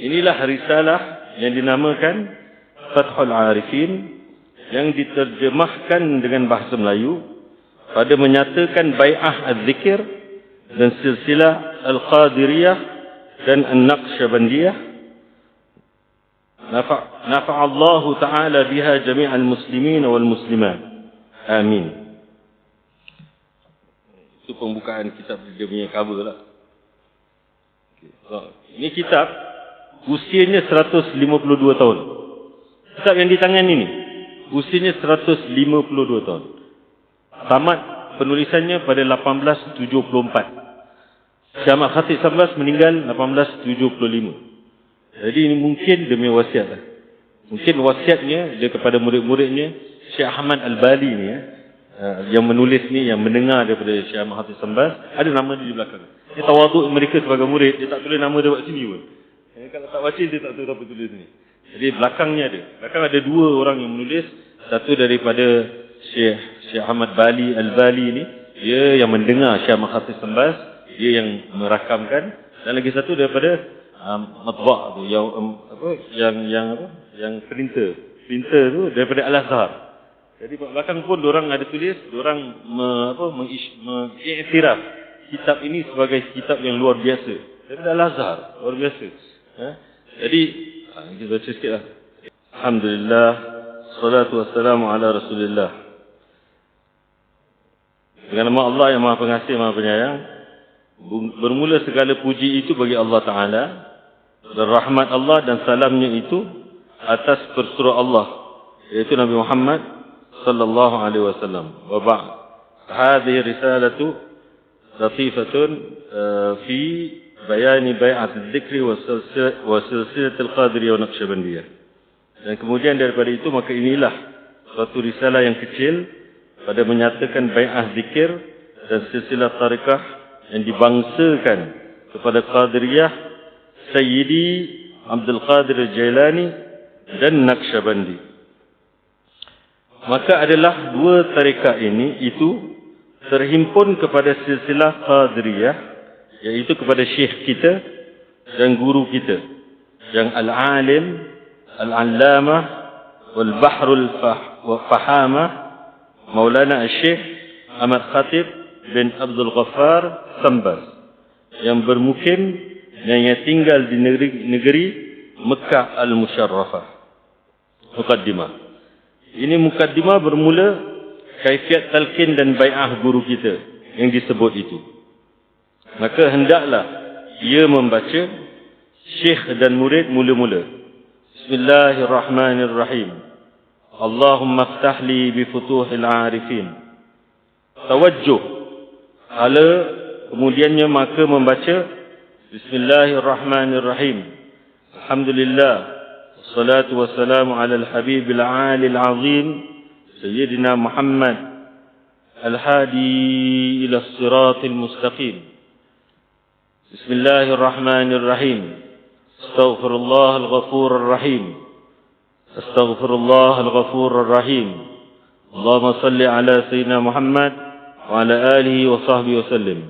Inilah risalah yang dinamakan Fathul Arifin, yang diterjemahkan dengan bahasa Melayu pada menyatakan bai'ah az-zikir dan silsilah al-qadiriyah dan an-naqsyabandiyah. Nafa'allahu ta'ala biha jami'al muslimin wal muslimat. Amin. Itu pembukaan kitab dia punya cover lah. Ini kitab usianya 152 tahun. Kitab yang di tangan ini usianya 152 tahun. Tamat penulisannya pada 1874. Syekh Ahmad Khatib Sambas meninggal 1875. Jadi ini mungkin demi wasiat lah. Mungkin wasiatnya dia kepada murid-muridnya, Syekh Ahmad Al-Bali ni yang menulis ni, yang mendengar daripada Syekh Ahmad Khatib Sambas, ada nama dia di belakang. Dia tawaduk mereka sebagai murid, dia tak tulis nama dia kat sini pun. Kalau tak baca dia tak tahu apa tulis ni. Jadi belakangnya ada. Belakang ada dua orang yang menulis. Satu daripada Syekh Ahmad Bali Al-Bali ni, dia yang mendengar Syekh Ahmad Khatib Sambas, dia yang merakamkan. Dan lagi satu daripada matba' tu, yang printer tu daripada Al-Azhar. Jadi belakang pun diorang ada tulis, diorang mengiktiraf kitab ini sebagai kitab yang luar biasa daripada Al-Azhar, luar biasa. Jadi kita baca sikitlah. Alhamdulillah, salatu wassalamu ala Rasulillah. Dengan nama Allah yang Maha Pengasih, Maha Penyayang, bermula segala puji itu bagi Allah Ta'ala, dan rahmat Allah dan salamnya itu atas persuruh Allah, yaitu Nabi Muhammad sallallahu alaihi wasallam. Wa ba'd. Hadhihi risalatu latifatun fi bayani bai'at al-dhikri wa silsilat al-qadiriyah wa naqsyabandiyah. Dan kemudian daripada itu, maka inilah suatu risalah yang kecil pada menyatakan bai'ah zikir dan silsilah tarikah yang dibangsakan kepada Qadiriyah, Sayyidi Abdul Qadir Jailani dan Naqsyabandi. Maka adalah dua tarikat ini itu terhimpun kepada silsilah Qadiriyah, iaitu kepada syekh kita dan guru kita yang al-alim, al-allamah wal bahrul fahamah, Maulana Syekh Ahmad Khatib bin Abdul Ghaffar Sambas, yang bermukim dan yang tinggal di negeri Mekah Al-Musharrafah. Muqaddimah. Ini muqaddimah bermula kaifiat talqin dan bai'ah guru kita yang disebut itu. Maka hendaklah ia membaca, syekh dan murid mula-mula. Bismillahirrahmanirrahim. Allahumma aftah li bi futuhil arifin. Tawajjuh. Ala kemudiannya maka membaca Bismillahirrahmanirrahim. Alhamdulillah. Wassalatu wassalamu ala al-habibil alil azim Sayyidina Muhammad al-hadi ila as-siratil mustaqim. Bismillahirrahmanirrahim. Astaghfirullah al-ghafur ar-rahim. Astaghfirullah al-ghafur ar-rahim. Allahumma salli ala Sayyidina Muhammad wa ala alihi wa sahbihi wa sallim.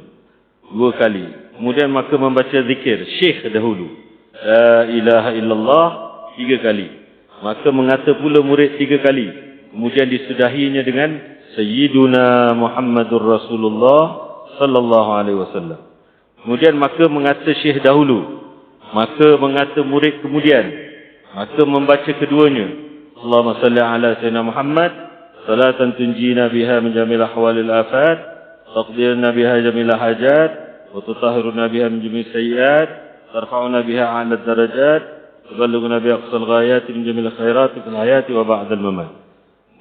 Dua kali. Kemudian maka membaca zikir syekh dahulu. La ilaha illallah 3 kali. Maka mengata pula murid 3 kali. Kemudian disudahinya dengan Sayyiduna Muhammadur Rasulullah sallallahu alaihi wasallam. Kemudian maka mengata syekh dahulu. Maka mengata murid kemudian. Maka membaca keduanya. Allahumma salli ala Sayyidina Muhammad salatan tunjina biha min jamil ahwalil afat, taqdirna biha jamil hajat, wa tutahhiruna biha min jamil sayyiat, tarfa'una biha 'ala darajat, tuballighuna biha aqsal ghayat min jamil khairat fil hayati wa ba'da al-mamat.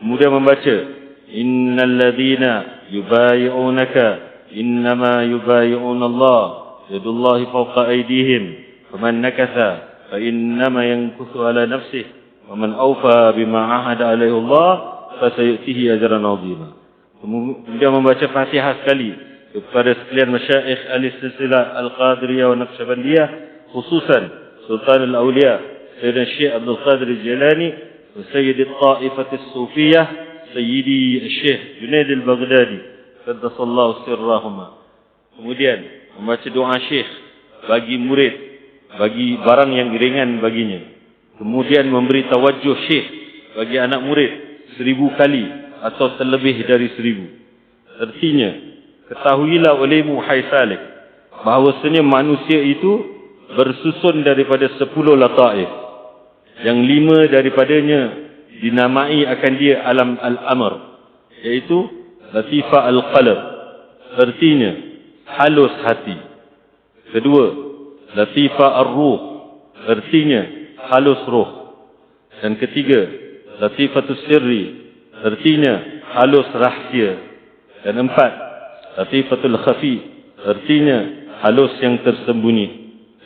Kemudian membaca innal ladzina yubayyi'unaka innama yubayyi'una Allah yadullahi fawqa aydihim faman nakatha fa innama yankuthu ala nafsihi wa man awfa bima 'ahada alaihi Allah fasayutihi ajran 'azima. Kemudian membaca Fatihah sekali kepada sekalian masyayikh al-silsilah al-Qadiriyah wa Naqsyabandiyah, khususan Sultan al-Awliya Sayyidina Syekh Abdul Qadir Jailani wa Sayyid al-Ta'ifah as-Sufiyah Sayyidi Syekh Junaid al-Baghdadi qaddasallahu sirrahuma. Kemudian membaca doa syekh bagi murid bagi barang yang ringan baginya. Kemudian memberi tawajuh syekh bagi anak murid 1000 kali atau terlebih dari 1000. Artinya, ketahuilah olehmu hai salik, bahawasanya manusia itu bersusun daripada 10 lataif. Yang 5 daripadanya dinamai akan dia alam al-amr, iaitu latifah al-qalb, artinya halus hati. Kedua, latifah ar-ruh, artinya halus roh. Dan ketiga, latifatus sirri, artinya halus rahsia. Dan 4, latifatul khafi, artinya halus yang tersembunyi.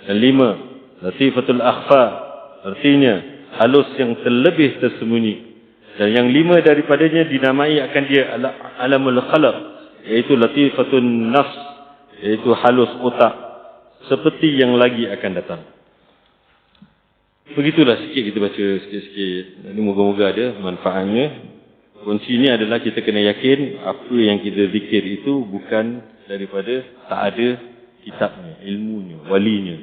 Dan 5, latifatul akhfa, artinya halus yang terlebih tersembunyi. Dan yang 5 daripadanya dinamai akan dia alamul khalaq, iaitu latifatun nafs, iaitu halus otak, seperti yang lagi akan datang. Begitulah sikit kita baca sikit-sikit. Ini moga-moga ada manfaatnya. Kuncinya adalah kita kena yakin apa yang kita zikir itu bukan daripada tak ada kitabnya, ilmunya, walinya.